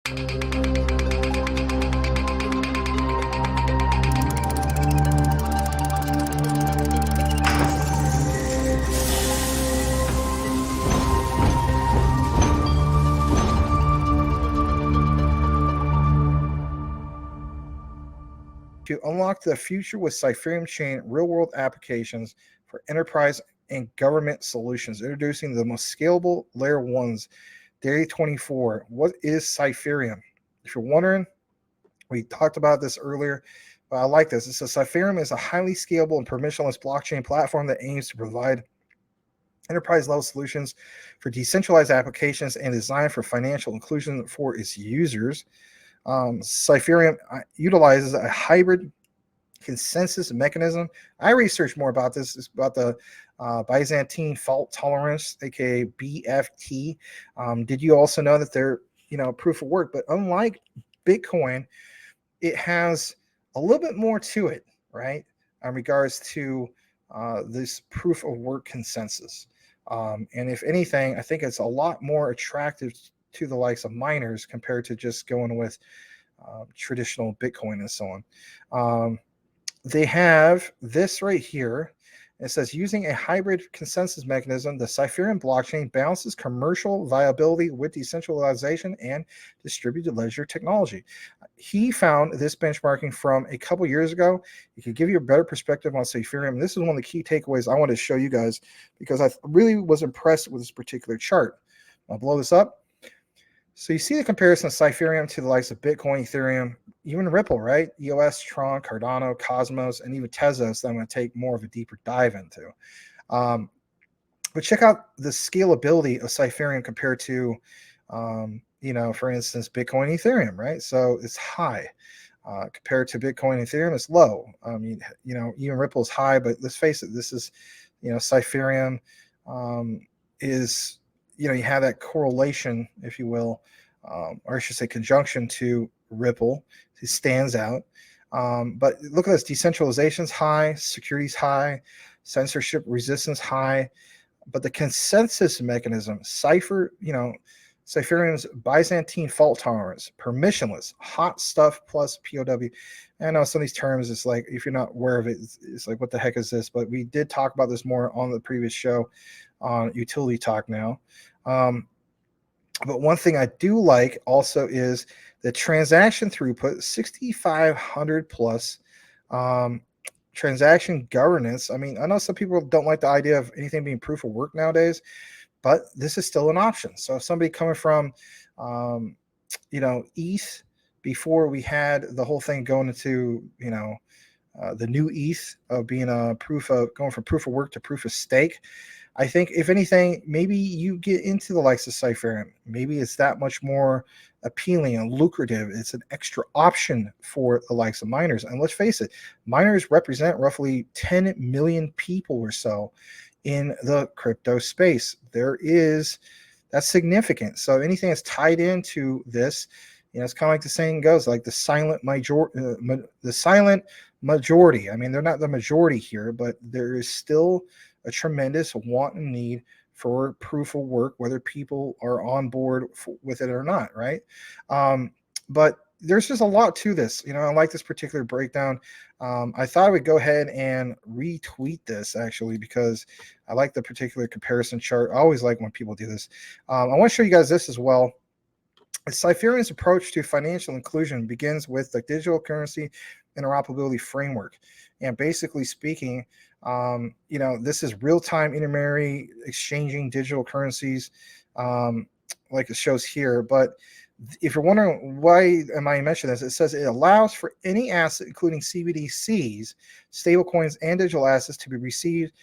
To unlock the future with Cypherium Chain real-world applications for enterprise and government solutions, introducing the most scalable layer ones, Day 24. What is Cypherium? If you're wondering, we talked about this earlier, but I like this. It says Cypherium is a highly scalable and permissionless blockchain platform that aims to provide enterprise-level solutions for decentralized applications and designed for financial inclusion for its users. Cypherium utilizes a hybrid consensus mechanism. I researched more about this. It's about the Byzantine fault tolerance, aka BFT. Did you also know that they're proof of work? But unlike Bitcoin, it has a little bit more to it, right? In regards to this proof of work consensus. And if anything, I think it's a lot more attractive to the likes of miners compared to just going with traditional Bitcoin and so on. They have this right here. It says, using a hybrid consensus mechanism, the Cypherium blockchain balances commercial viability with decentralization and distributed ledger technology. He found this benchmarking from a couple years ago. It could give you a better perspective on Cypherium. This is one of the key takeaways I wanted to show you guys because I really was impressed with this particular chart. I'll blow this up. So you see the comparison of Cypherium to the likes of Bitcoin, Ethereum, even Ripple, right? EOS, Tron, Cardano, Cosmos, and even Tezos that I'm going to take more of a deeper dive into. But check out the scalability of Cypherium compared to, for instance, Bitcoin and Ethereum, right? So it's high. Compared to Bitcoin and Ethereum, it's low. Even Ripple is high, but let's face it, this is, Cypherium is... you have that correlation, if you will, or I should say conjunction to Ripple. It stands out. But look at this. Decentralization's high, security's high, censorship resistance high. But the consensus mechanism, Cypherium's Byzantine fault tolerance, permissionless, hot stuff plus POW. I know some of these terms, it's like, if you're not aware of it, it's like, what the heck is this? But we did talk about this more on the previous show on Utility Talk now. But one thing I do like also is the transaction throughput, 6,500 plus. Transaction governance. I mean, I know some people don't like the idea of anything being proof of work nowadays, but this is still an option. So if somebody coming from, ETH, before we had the whole thing going into, the new ETH of being going from proof of work to proof of stake. I think, if anything, maybe you get into the likes of Cypherium. Maybe it's that much more appealing and lucrative. It's an extra option for the likes of miners. And let's face it, miners represent roughly 10 million people or so in the crypto space. That's significant. So anything that's tied into this, it's kind of like the saying goes, like the silent majority. I mean, they're not the majority here, but there is still a tremendous want and need for proof of work, whether people are on board with it or not, right? But there's just a lot to this. I like this particular breakdown. I thought I would go ahead and retweet this, actually, because I like the particular comparison chart. I always like when people do this. I want to show you guys this as well. Cypherium's approach to financial inclusion begins with the digital currency interoperability framework. And basically speaking, this is real-time intermediary exchanging digital currencies, like it shows here. But if you're wondering why am I mentioning this, it says it allows for any asset, including CBDCs, stablecoins, and digital assets, to be received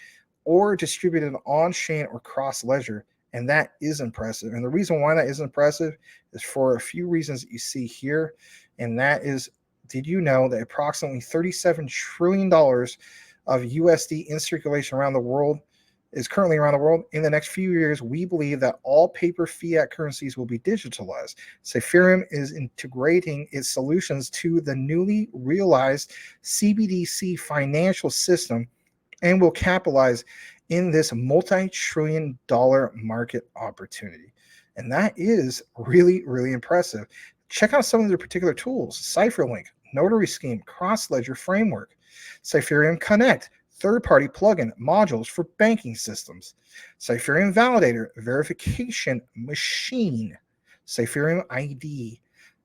or distributed on-chain or cross-ledger. And that is impressive. And the reason why that is impressive is for a few reasons that you see here. And that is, did you know that approximately $37 trillion of USD in circulation around the world is currently around the world? In the next few years, we believe that all paper fiat currencies will be digitalized. Cypherium is integrating its solutions to the newly realized CBDC financial system and will capitalize in this multi-trillion-dollar market opportunity. And that is really, really impressive. Check out some of their particular tools: CypherLink, Notary Scheme, Cross-Ledger Framework, Cypherium Connect, third-party plugin modules for banking systems, Cypherium Validator, verification machine, Cypherium ID,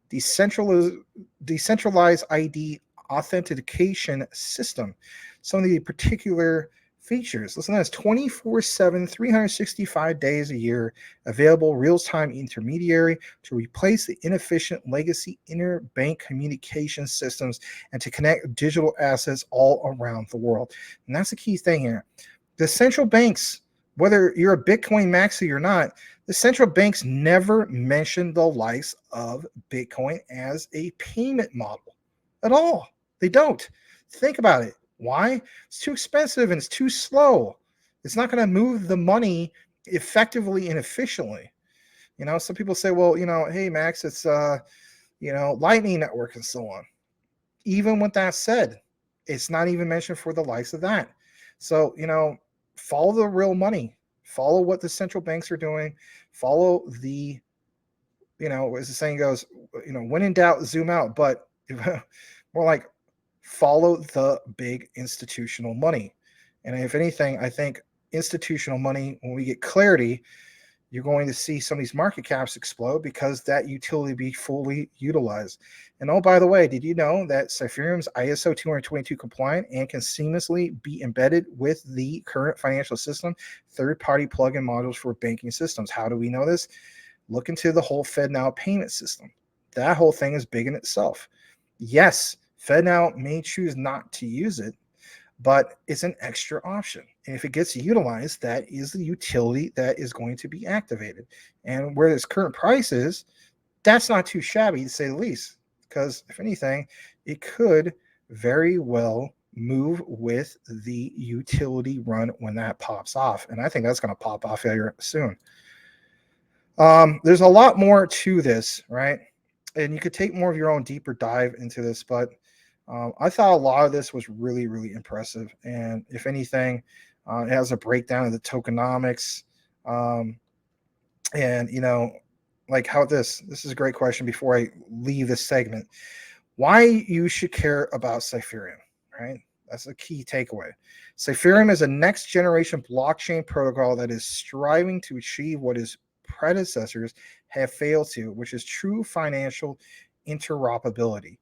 decentralized ID authentication system. Some of the particular features. Listen to this: 24/7, 365 days a year, available real-time intermediary to replace the inefficient legacy interbank communication systems and to connect digital assets all around the world. And that's the key thing here. The central banks, whether you're a Bitcoin maxi or not, the central banks never mention the likes of Bitcoin as a payment model at all. They don't. Think about it. Why? It's too expensive and it's too slow. It's not going to move the money effectively and efficiently. Some people say, well, hey, Max, it's, Lightning Network and so on. Even with that said, it's not even mentioned for the likes of that. So, follow the real money. Follow what the central banks are doing. Follow the, as the saying goes, when in doubt, zoom out. But more like, follow the big institutional money. And if anything, I think institutional money, when we get clarity, you're going to see some of these market caps explode because that utility be fully utilized. And oh, by the way, did you know that Cypherium's ISO 222 compliant and can seamlessly be embedded with the current financial system, third-party plugin modules for banking systems? How do we know this? Look into the whole FedNow payment system. That whole thing is big in itself. Yes, FedNow may choose not to use it, but it's an extra option. And if it gets utilized, that is the utility that is going to be activated. And where its current price is, that's not too shabby, to say the least, because if anything, it could very well move with the utility run when that pops off. And I think that's going to pop off here soon. There's a lot more to this, right? And you could take more of your own deeper dive into this, but I thought a lot of this was really, really impressive. And if anything, it has a breakdown of the tokenomics. And, like how this is a great question before I leave this segment. Why you should care about Cypherium, right? That's a key takeaway. Cypherium is a next generation blockchain protocol that is striving to achieve what its predecessors have failed to, which is true financial interoperability.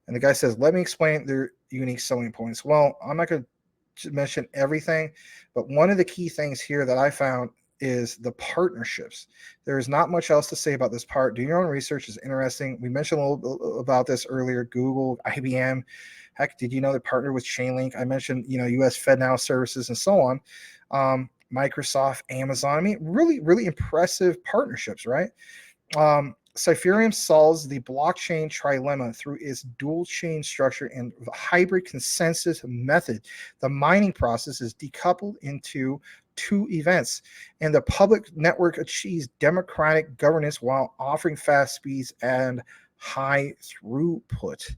And the guy says, let me explain their unique selling points. Well, I'm not going to mention everything, but one of the key things here that I found is the partnerships. There is not much else to say about this part. Do your own research. Is interesting. We mentioned a little about this earlier. Google, IBM. Heck, did you know they partnered with Chainlink? I mentioned, US FedNow services and so on. Microsoft, Amazon. I mean, really, really impressive partnerships, right? Cypherium solves the blockchain trilemma through its dual chain structure and hybrid consensus method. The mining process is decoupled into two events, and the public network achieves democratic governance while offering fast speeds and high throughput.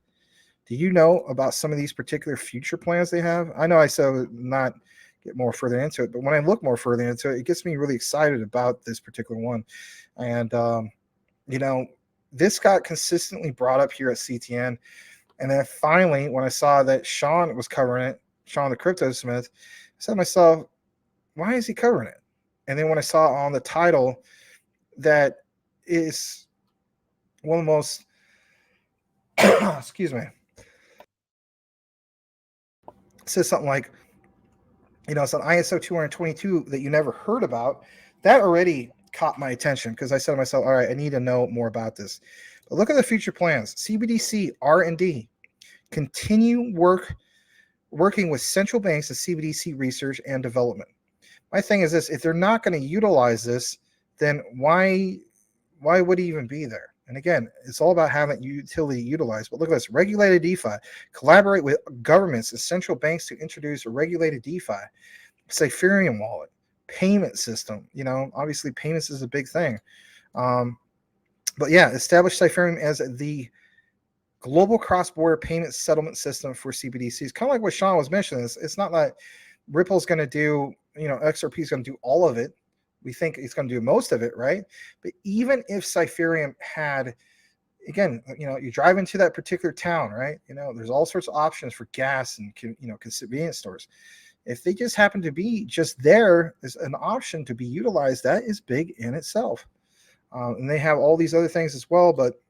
Do you know about some of these particular future plans they have? I know I said not get more further into it, but when I look more further into it, it gets me really excited about this particular one. And this got consistently brought up here at CTN. And then finally, when I saw that Sean was covering it, Sean the Crypto Smith, I said to myself, why is he covering it? And then when I saw on the title that is one of the most, excuse me, it says something like, it's an ISO 222 that you never heard about. That already caught my attention because I said to myself, all right, I need to know more about this. But look at the future plans. CBDC R&D, continue working with central banks and CBDC research and development. My thing is this: if they're not going to utilize this, then why would it even be there? And again, it's all about having utility utilized. But look at this: regulated DeFi, collaborate with governments and central banks to introduce a regulated DeFi, Cypherium wallet, payment system. Obviously payments is a big thing. But yeah, establish Cypherium as the global cross-border payment settlement system for CBDCs. Kind of like what Sean was mentioning. It's not like Ripple's going to do, XRP is going to do all of it. We think it's going to do most of it, right? But even if Cypherium had, again, you drive into that particular town, right? There's all sorts of options for gas and convenience stores. If they just happen to be just there as an option to be utilized, that is big in itself. And they have all these other things as well, but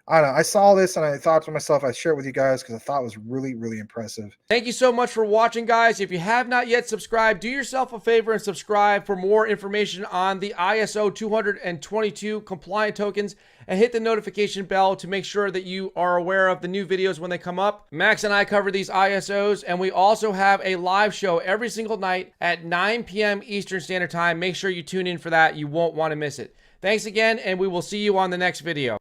I don't know. I saw this and I thought to myself, I'd share it with you guys because I thought it was really, really impressive. Thank you so much for watching, guys. If you have not yet subscribed, do yourself a favor and subscribe for more information on the ISO 222 compliant tokens, and hit the notification bell to make sure that you are aware of the new videos when they come up. Max and I cover these ISOs, and we also have a live show every single night at 9 p.m. Eastern Standard Time. Make sure you tune in for that. You won't want to miss it. Thanks again, and we will see you on the next video.